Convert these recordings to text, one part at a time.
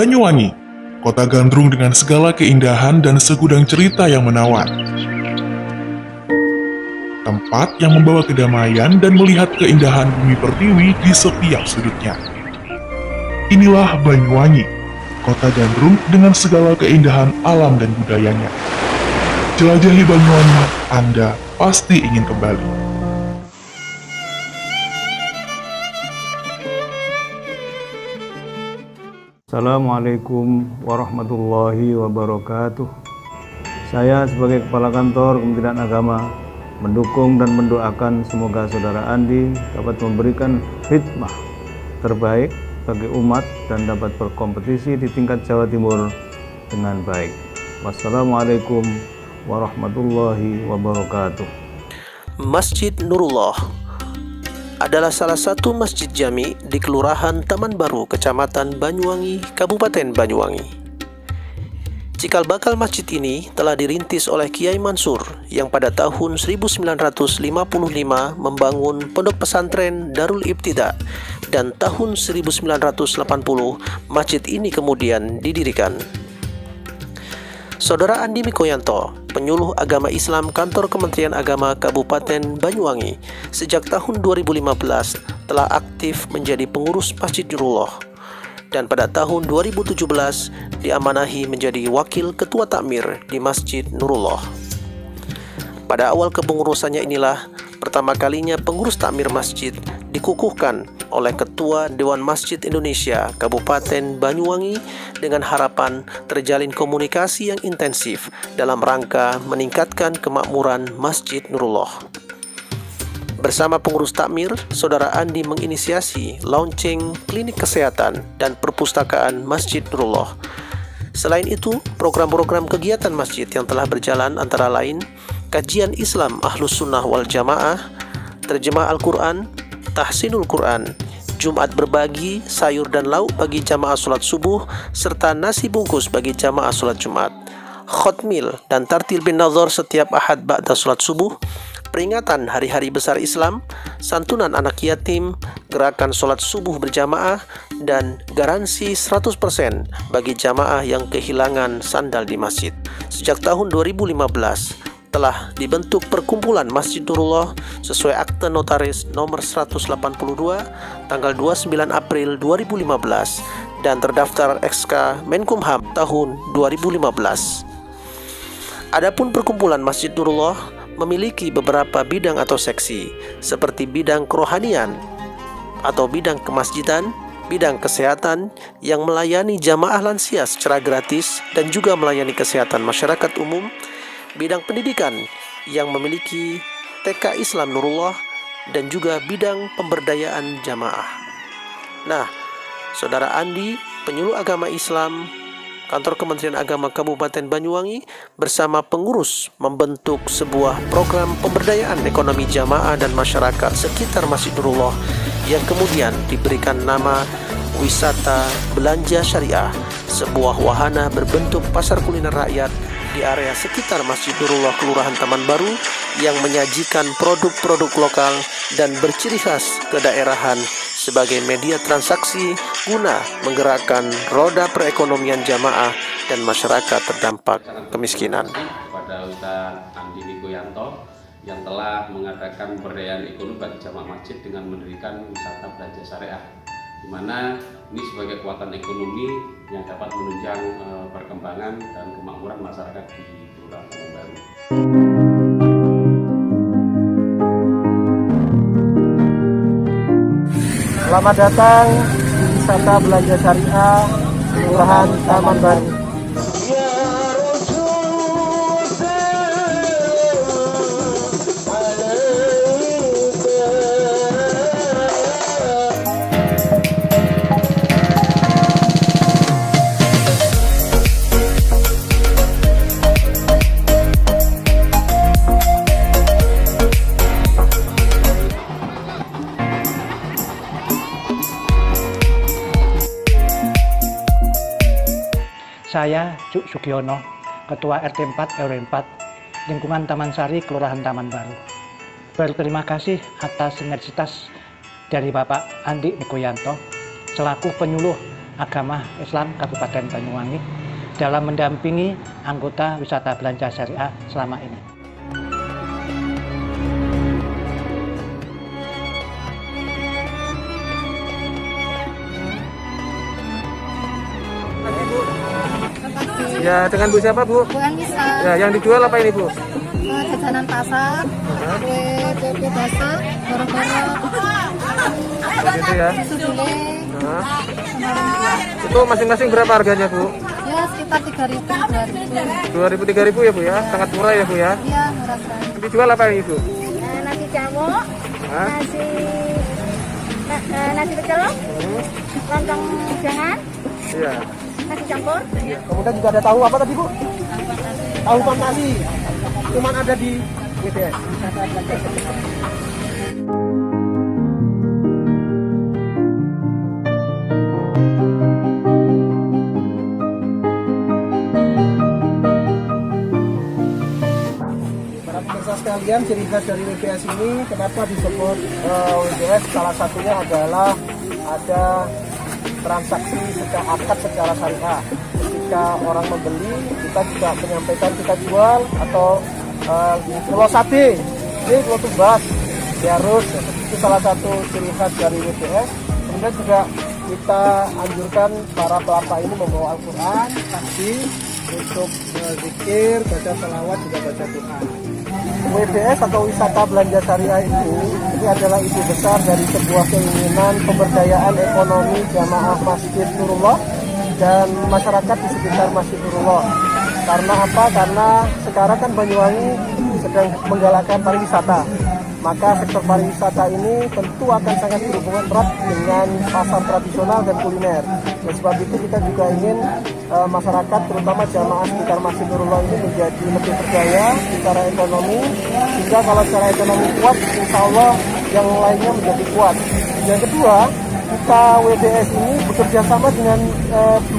Banyuwangi, kota gandrung dengan segala keindahan dan segudang cerita yang menawan. Tempat yang membawa kedamaian dan melihat keindahan bumi pertiwi di setiap sudutnya. Inilah Banyuwangi, kota gandrung dengan segala keindahan alam dan budayanya. Jelajahi Banyuwangi, Anda pasti ingin kembali. Assalamualaikum warahmatullahi wabarakatuh. Saya sebagai Kepala Kantor Kementerian Agama mendukung dan mendoakan semoga Saudara Andi dapat memberikan hikmah terbaik bagi umat dan dapat berkompetisi di tingkat Jawa Timur dengan baik. Wassalamualaikum warahmatullahi wabarakatuh. Masjid Nurullah adalah salah satu masjid jami di Kelurahan Taman Baru, Kecamatan Banyuwangi, Kabupaten Banyuwangi. Cikal bakal masjid ini telah dirintis oleh Kiai Mansur yang pada tahun 1955 membangun pondok pesantren Darul Ibtida, dan tahun 1980 masjid ini kemudian didirikan. Saudara Andi Mikoyanto, penyuluh agama Islam Kantor Kementerian Agama Kabupaten Banyuwangi, sejak tahun 2015 telah aktif menjadi pengurus Masjid Nurullah, dan pada tahun 2017 diamanahi menjadi wakil ketua takmir di Masjid Nurullah. Pada awal kepengurusannya inilah pertama kalinya pengurus takmir masjid dikukuhkan oleh Ketua Dewan Masjid Indonesia Kabupaten Banyuwangi dengan harapan terjalin komunikasi yang intensif dalam rangka meningkatkan kemakmuran Masjid Nurullah. Bersama pengurus takmir, Saudara Andi menginisiasi launching klinik kesehatan dan perpustakaan Masjid Nurullah. Selain itu, program-program kegiatan masjid yang telah berjalan antara lain kajian Islam Ahlus Sunnah wal Jamaah, terjemah Al-Quran, tahsinul Quran, Jumat berbagi, sayur dan lauk bagi jamaah sholat subuh, serta nasi bungkus bagi jamaah sholat Jumat, khotmil dan tartil bin nazar setiap ahad ba'da sholat subuh, peringatan hari-hari besar Islam, santunan anak yatim, gerakan sholat subuh berjamaah, dan garansi 100% bagi jamaah yang kehilangan sandal di masjid. Sejak tahun 2015, telah dibentuk perkumpulan Masjid Nurullah sesuai akte notaris nomor 182 tanggal 29 April 2015 dan terdaftar SK Menkumham tahun 2015. Adapun perkumpulan Masjid Nurullah memiliki beberapa bidang atau seksi seperti bidang kerohanian atau bidang kemasjidan, bidang kesehatan yang melayani jamaah lansia secara gratis dan juga melayani kesehatan masyarakat umum, bidang pendidikan yang memiliki TK Islam Nurullah, dan juga bidang pemberdayaan jamaah. Nah, Saudara Andi, penyuluh agama Islam Kantor Kementerian Agama Kabupaten Banyuwangi bersama pengurus membentuk sebuah program pemberdayaan ekonomi jamaah dan masyarakat sekitar Masjid Nurullah yang kemudian diberikan nama Wisata Belanja Syariah, sebuah wahana berbentuk pasar kuliner rakyat di area sekitar Masjid Nurullah Kelurahan Taman Baru yang menyajikan produk-produk lokal dan berciri khas kedaerahan sebagai media transaksi guna menggerakkan roda perekonomian jamaah dan masyarakat terdampak kemiskinan. Kepada Ustaz Andi Mikoyanto yang telah mengadakan pemberdayaan ekonomi bagi jamaah masjid dengan mendirikan wisata belanja syariah, di mana ini sebagai kekuatan ekonomi yang dapat menunjang perkembangan dan kemakmuran masyarakat di Kelurahan Taman Baru. Selamat datang di wisata belanja syariah Kelurahan Taman Baru. Saya Cuk Sugiono, Ketua RT 4 RW 4, Lingkungan Taman Sari, Kelurahan Taman Baru. Berterima kasih atas sinergitas dari Bapak Andi Mikoyanto selaku penyuluh Agama Islam Kabupaten Banyuwangi dalam mendampingi anggota wisata belanja syariah selama ini. Ya, dengan Bu siapa, Bu? Bu Anissa. Ya, yang dijual apa ini, Bu? Jajanan pasar, kue basah, goro-goro, Gitu ya. susu gulai, Nah, sama lumpia. itu masing-masing berapa harganya, Bu? Ya sekitar 3.000, 2.000. 2.000, 3.000 ya, Bu ya? Sangat murah ya, Bu ya? Iya, murah sekali. Yang dijual apa ini, Bu? Nasi jamuk, Hah? nasi pecel, lontong jangan, Iya. nasi campur. Kemudian juga ada tahu apa tadi, Bu? Tahu fantasi. Cuman ada di WBS. Para pemirsa sekalian, ciri khas dari WBS ini kenapa disebut WBS? Salah satunya adalah ada transaksi secara akad secara syariah. Ketika orang membeli, kita juga menyampaikan kita jual atau kalau sate, ini kalau tumbas, diharus. Itu salah satu ciri khas dari WBS. Kemudian juga kita anjurkan para pelapa ini membawa Al-Quran, tasbih, untuk zikir, baca salawat, juga baca Quran. WBS atau wisata belanja syariah ini adalah ide besar dari sebuah keinginan pemberdayaan ekonomi jamaah Masjid Nurullah dan masyarakat di sekitar Masjid Nurullah. Karena apa? Karena sekarang kan Banyuwangi sedang menggalakkan pariwisata. Maka sektor pariwisata ini tentu akan sangat berhubungan erat dengan pasar tradisional dan kuliner. Dan sebab itu kita juga ingin masyarakat, terutama jamaah sekitar Masjid Nurullah ini menjadi lebih berdaya secara ekonomi. Sehingga kalau secara ekonomi kuat, insya Allah yang lainnya menjadi kuat. Yang kedua, kita WBS ini bekerja sama dengan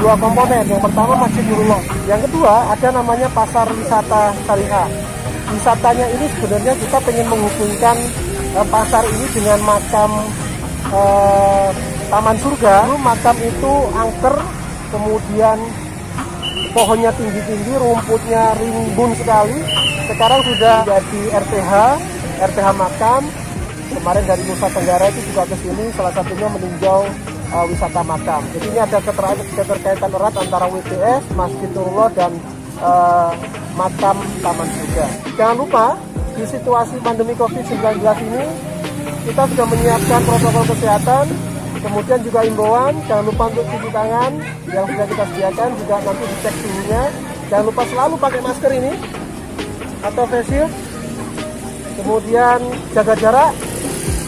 dua komponen. Yang pertama Masjid Nurullah. Yang kedua ada namanya pasar wisata syariah. Wisatanya ini sebenarnya kita ingin menghubungkan pasar ini dengan makam Taman Surga. Dulu makam itu angker, kemudian pohonnya tinggi-tinggi, rumputnya rimbun sekali. Sekarang sudah jadi RTH makam. Kemarin dari Nusa Tenggara itu juga ke sini, salah satunya meninjau wisata makam. Jadi ini ada keterkaitan erat antara WBS, Masjid Nurullah dan makam Taman Surga. Jangan lupa, di situasi pandemi COVID-19 ini, kita sudah menyiapkan protokol kesehatan, kemudian juga imbauan, jangan lupa untuk cuci tangan, yang sudah kita sediakan, juga nanti dicek suhunya. Jangan lupa selalu pakai masker ini, atau face shield, kemudian jaga jarak.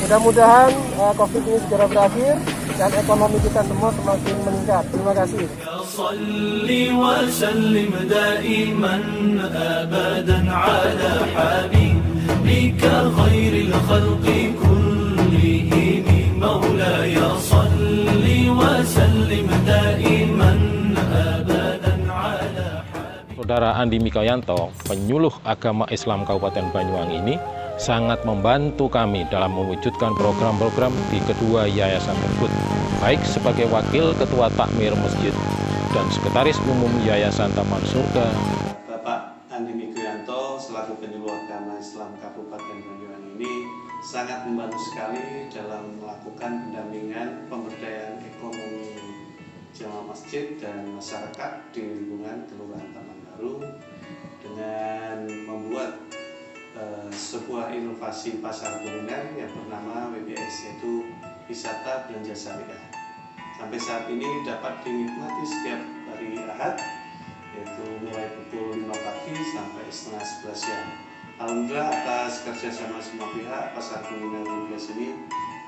Mudah-mudahan COVID ini segera berakhir, dan ekonomi kita semua semakin meningkat. Terima kasih. صل وسلم دائما أبدا على حبيبك خير الخلق كلهم مولاي صل وسلم دائما أبدا على حبيبك. Saudara Andi Mikayanto, penyuluh agama Islam Kabupaten Banyuwangi ini sangat membantu kami dalam mewujudkan program-program di kedua yayasan tersebut, baik sebagai wakil ketua takmir masjid dan sekretaris umum Yayasan Taman Surga. Bapak Andi Mikayanto selaku penyuluh agama Islam Kabupaten Banyuwangi ini sangat membantu sekali dalam melakukan pendampingan pemberdayaan ekonomi jamaah masjid dan masyarakat di lingkungan Kelurahan Taman Baru dengan membuat sebuah inovasi pasar kuliner yang bernama WBS, yaitu wisata belanja syariah. Sampai saat ini dapat dinikmati setiap hari Ahad, yaitu mulai pukul 5 pagi sampai setengah 11 siang. Alhamdulillah atas kerjasama semua pihak, pasar kuliner WBS ini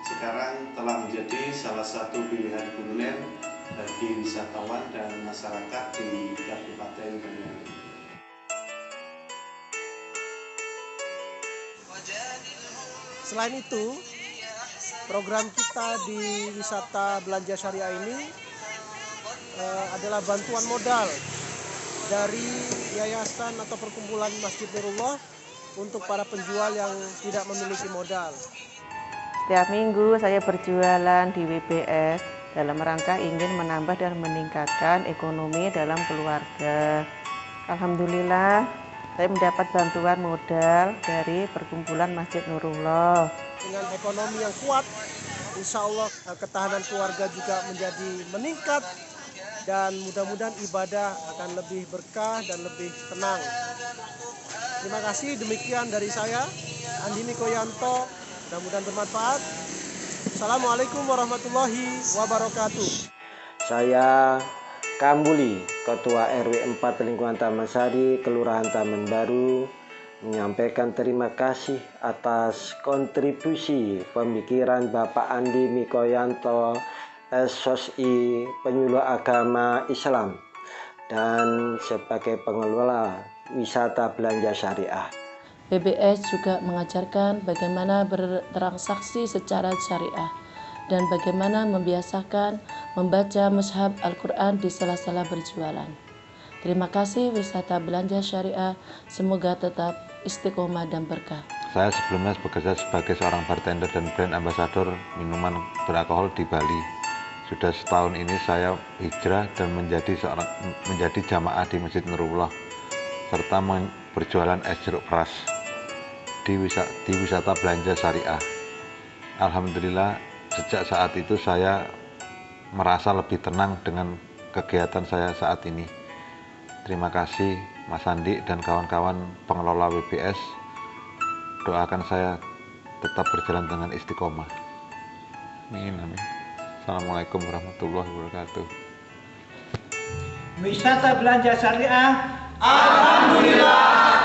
sekarang telah menjadi salah satu pilihan kuliner bagi wisatawan dan masyarakat di Kabupaten Banyuwangi. Selain itu, program kita di wisata belanja syariah ini adalah bantuan modal dari yayasan atau perkumpulan Masjid Nurullah untuk para penjual yang tidak memiliki modal. Setiap minggu saya berjualan di WBS dalam rangka ingin menambah dan meningkatkan ekonomi dalam keluarga. Alhamdulillah, saya mendapat bantuan modal dari Perkumpulan Masjid Nurullah. Dengan ekonomi yang kuat, insya Allah ketahanan keluarga juga menjadi meningkat dan mudah-mudahan ibadah akan lebih berkah dan lebih tenang. Terima kasih, demikian dari saya, Andi Mikoyanto, mudah-mudahan bermanfaat. Assalamualaikum warahmatullahi wabarakatuh. Saya Kambuli, Ketua RW 4 Lingkungan Taman Sari, Kelurahan Taman Baru, menyampaikan terima kasih atas kontribusi pemikiran Bapak Andi Mikoyanto, SOSI, penyuluh agama Islam, dan sebagai pengelola wisata belanja syariah. BBS juga mengajarkan bagaimana bertransaksi secara syariah dan bagaimana membiasakan membaca mushaf Al-Quran di sela-sela berjualan. Terima kasih Wisata Belanja Syariah, semoga tetap istiqomah dan berkah. Saya sebelumnya bekerja sebagai seorang bartender dan brand ambassador minuman beralkohol di Bali. Sudah setahun ini saya hijrah dan menjadi jamaah di Masjid Nurullah serta berjualan es jeruk peras di wisata belanja syariah. Alhamdulillah, sejak saat itu saya merasa lebih tenang dengan kegiatan saya saat ini. Terima kasih Mas Andi dan kawan-kawan pengelola WBS. Doakan saya tetap berjalan dengan istiqomah. Amin, amin. Assalamualaikum warahmatullahi wabarakatuh. Wisata belanja syariah, Alhamdulillah.